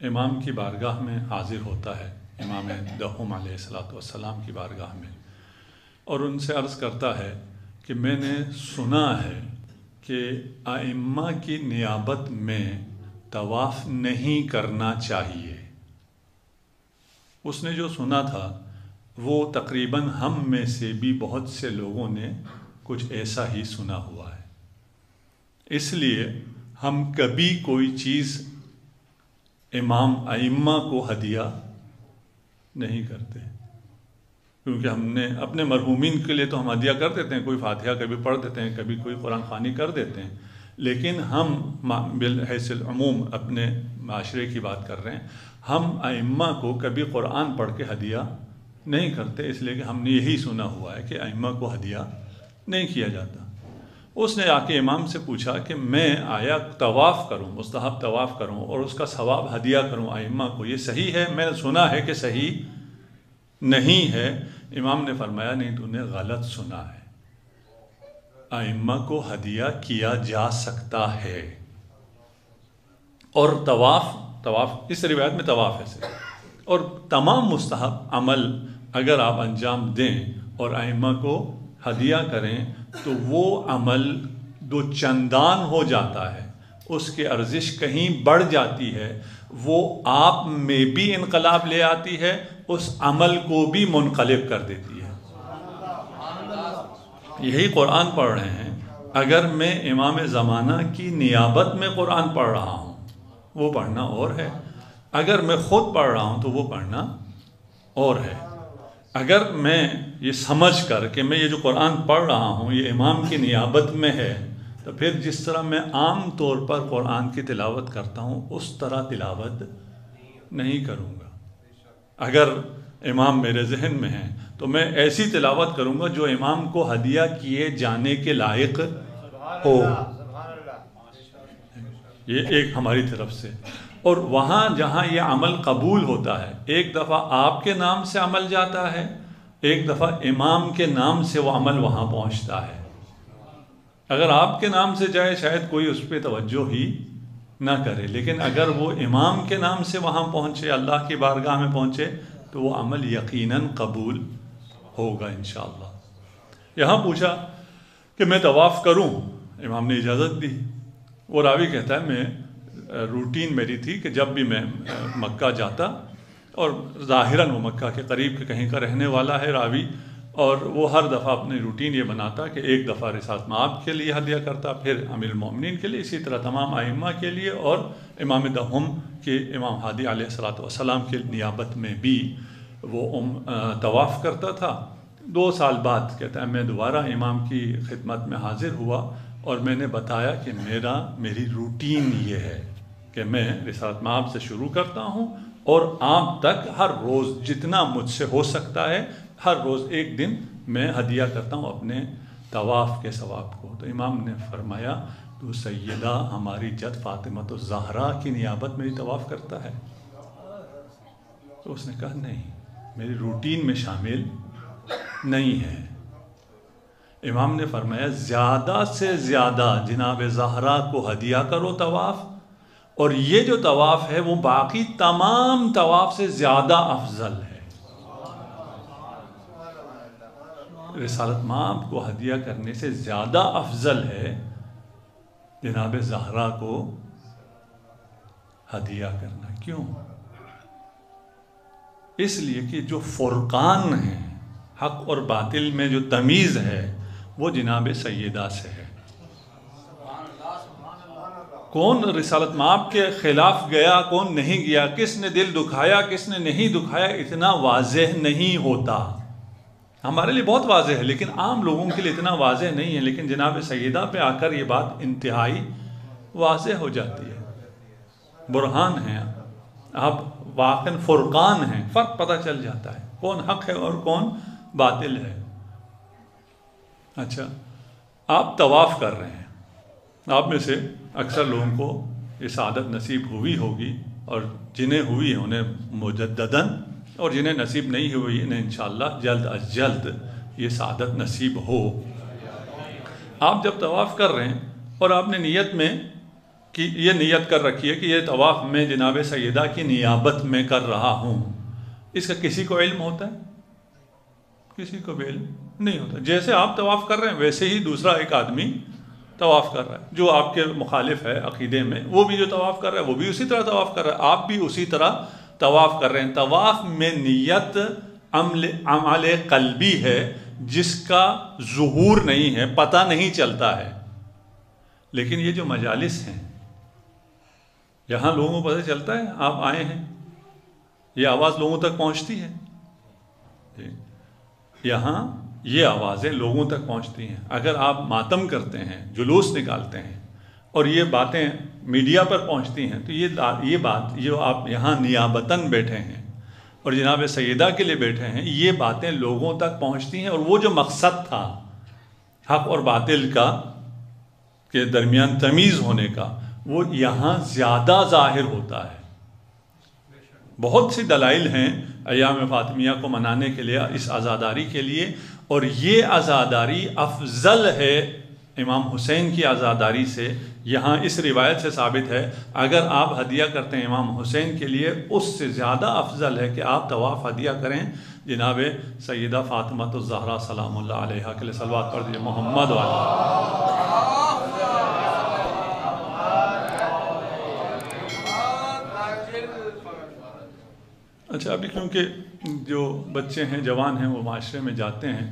امام کی بارگاہ میں حاضر ہوتا ہے، امام دہم علیہ السلام کی بارگاہ میں، اور ان سے عرض کرتا ہے کہ میں نے سنا ہے کہ ائمہ کی نیابت میں طواف نہیں کرنا چاہیے۔ اس نے جو سنا تھا وہ تقریباً ہم میں سے بھی بہت سے لوگوں نے کچھ ایسا ہی سنا ہوا ہے۔ اس لیے ہم کبھی کوئی چیز ائمہ کو ہدیہ نہیں کرتے، کیونکہ ہم نے اپنے مرحومین کے لیے تو ہم ہدیہ کر دیتے ہیں، کوئی فاتحہ کبھی پڑھ دیتے ہیں، کبھی کوئی قرآن خوانی کر دیتے ہیں، لیکن ہم بالحیث العموم اپنے معاشرے کی بات کر رہے ہیں، ہم ائمہ کو کبھی قرآن پڑھ کے ہدیہ نہیں کرتے، اس لیے کہ ہم نے یہی سنا ہوا ہے کہ ائمہ کو ہدیہ نہیں کیا جاتا۔ اس نے آ کے امام سے پوچھا کہ میں آیا طواف کروں، مستحب طواف کروں اور اس کا ثواب ہدیہ کروں ائمہ کو، یہ صحیح ہے؟ میں نے سنا ہے کہ صحیح نہیں ہے۔ امام نے فرمایا نہیں، تو نے غلط سنا ہے، ائمہ کو ہدیہ کیا جا سکتا ہے۔ اور طواف اس روایت میں طواف ہے صرف، اور تمام مستحب عمل اگر آپ انجام دیں اور ائمہ کو ہدیہ کریں تو وہ عمل دو چندان ہو جاتا ہے، اس کی ارزش کہیں بڑھ جاتی ہے، وہ آپ میں بھی انقلاب لے آتی ہے، اس عمل کو بھی منقلب کر دیتی ہے۔ یہی قرآن پڑھ رہے ہیں، اگر میں امام زمانہ کی نیابت میں قرآن پڑھ رہا ہوں وہ پڑھنا اور ہے، اگر میں خود پڑھ رہا ہوں تو وہ پڑھنا اور ہے۔ اگر میں یہ سمجھ کر کہ میں یہ جو قرآن پڑھ رہا ہوں یہ امام کی نیابت میں ہے، تو پھر جس طرح میں عام طور پر قرآن کی تلاوت کرتا ہوں اس طرح تلاوت نہیں کروں گا۔ اگر امام میرے ذہن میں ہیں تو میں ایسی تلاوت کروں گا جو امام کو ہدیہ کیے جانے کے لائق ہو۔ یہ ایک ہماری طرف سے، اور وہاں جہاں یہ عمل قبول ہوتا ہے، ایک دفعہ آپ کے نام سے عمل جاتا ہے، ایک دفعہ امام کے نام سے وہ عمل وہاں پہنچتا ہے۔ اگر آپ کے نام سے جائے شاید کوئی اس پہ توجہ ہی نہ کرے، لیکن اگر وہ امام کے نام سے وہاں پہنچے، اللہ کی بارگاہ میں پہنچے، تو وہ عمل یقیناً قبول ہوگا انشاءاللہ۔ یہاں پوچھا کہ میں طواف کروں، امام نے اجازت دی۔ وہ راوی کہتا ہے میں روٹین میری تھی کہ جب بھی میں مکہ جاتا، اور ظاہراً وہ مکہ کے قریب کے کہیں کا رہنے والا ہے راوی، اور وہ ہر دفعہ اپنی روٹین یہ بناتا کہ ایک دفعہ رسالت مآب کے لیے ہدیہ کرتا، پھر امیر المومنین کے لیے، اسی طرح تمام ائمہ کے لیے، اور امام دہم کے امام ہادی علیہ السلام کی نیابت میں بھی وہ طواف کرتا تھا۔ 2 سال بعد کہتا ہے میں دوبارہ امام کی خدمت میں حاضر ہوا اور میں نے بتایا کہ میری روٹین یہ ہے کہ میں رسالت مآب سے شروع کرتا ہوں اور آپ تک ہر روز جتنا مجھ سے ہو سکتا ہے ہر روز ایک دن میں ہدیہ کرتا ہوں اپنے طواف کے ثواب کو۔ تو امام نے فرمایا تو سیدہ ہماری جد فاطمہ الزہرا کی نیابت میں طواف کرتا ہے؟ تو اس نے کہا نہیں، میری روٹین میں شامل نہیں ہے۔ امام نے فرمایا زیادہ سے زیادہ جناب زہرا کو ہدیہ کرو طواف، اور یہ جو طواف ہے وہ باقی تمام طواف سے زیادہ افضل ہے۔ رسالت مآب کو ہدیہ کرنے سے زیادہ افضل ہے جناب زہرا کو ہدیہ کرنا۔ کیوں؟ اس لیے کہ جو فرقان ہے، حق اور باطل میں جو تمیز ہے وہ جناب سیدہ سے ہے۔ کون رسالت مآب کے خلاف گیا، کون نہیں گیا، کس نے دل دکھایا، کس نے نہیں دکھایا، اتنا واضح نہیں ہوتا۔ ہمارے لیے بہت واضح ہے لیکن عام لوگوں کے لیے اتنا واضح نہیں ہے، لیکن جناب سیدہ پہ آ کر یہ بات انتہائی واضح ہو جاتی ہے۔ برہان ہیں آپ، واقعاً فرقان ہیں، فرق پتہ چل جاتا ہے کون حق ہے اور کون باطل ہے۔ اچھا، آپ طواف کر رہے ہیں، آپ میں سے اکثر لوگوں کو یہ سعادت نصیب ہوئی ہوگی، اور جنہیں ہوئی ہے انہیں مجدداً، اور جنہیں نصیب نہیں ہوئی انہیں انشاءاللہ جلد از جلد یہ سعادت نصیب ہو۔ آپ جب طواف کر رہے ہیں اور آپ نے نیت میں کہ یہ نیت کر رکھی ہے کہ یہ طواف میں جناب سیدہ کی نیابت میں کر رہا ہوں، اس کا کسی کو علم ہوتا ہے؟ کسی کو بھی علم نہیں ہوتا. جیسے آپ طواف کر رہے ہیں ویسے ہی دوسرا ایک آدمی طواف کر رہا ہے جو آپ کے مخالف ہے عقیدے میں، وہ بھی جو طواف کر رہا ہے وہ بھی اسی طرح طواف کر رہا ہے، آپ بھی اسی طرح طواف کر رہے ہیں. طواف میں نیت عمل قلبی ہے جس کا ظہور نہیں ہے، پتہ نہیں چلتا ہے. لیکن یہ جو مجالس ہیں یہاں لوگوں کو پتہ چلتا ہے آپ آئے ہیں، یہ آواز لوگوں تک پہنچتی ہے. یہاں یہ آوازیں لوگوں تک پہنچتی ہیں. اگر آپ ماتم کرتے ہیں، جلوس نکالتے ہیں اور یہ باتیں میڈیا پر پہنچتی ہیں تو یہ بات جو آپ یہاں نیابتاً بیٹھے ہیں اور جناب سیدہ کے لیے بیٹھے ہیں، یہ باتیں لوگوں تک پہنچتی ہیں. اور وہ جو مقصد تھا حق اور باطل کا کے درمیان تمیز ہونے کا، وہ یہاں زیادہ ظاہر ہوتا ہے. بہت سی دلائل ہیں ایام فاطمیہ کو منانے کے لیے، اس عزاداری کے لیے، اور یہ عزاداری افضل ہے امام حسین کی عزاداری سے. یہاں اس روایت سے ثابت ہے اگر آپ ہدیہ کرتے ہیں امام حسین کے لیے، اس سے زیادہ افضل ہے کہ آپ طواف ہدیہ کریں جناب سیدہ فاطمہ الزہرا سلام اللہ علیہا کے لیے. صلوات پڑھ دیجیے محمد والا. اچھا ابھی کیونکہ جو بچے ہیں جوان ہیں وہ معاشرے میں جاتے ہیں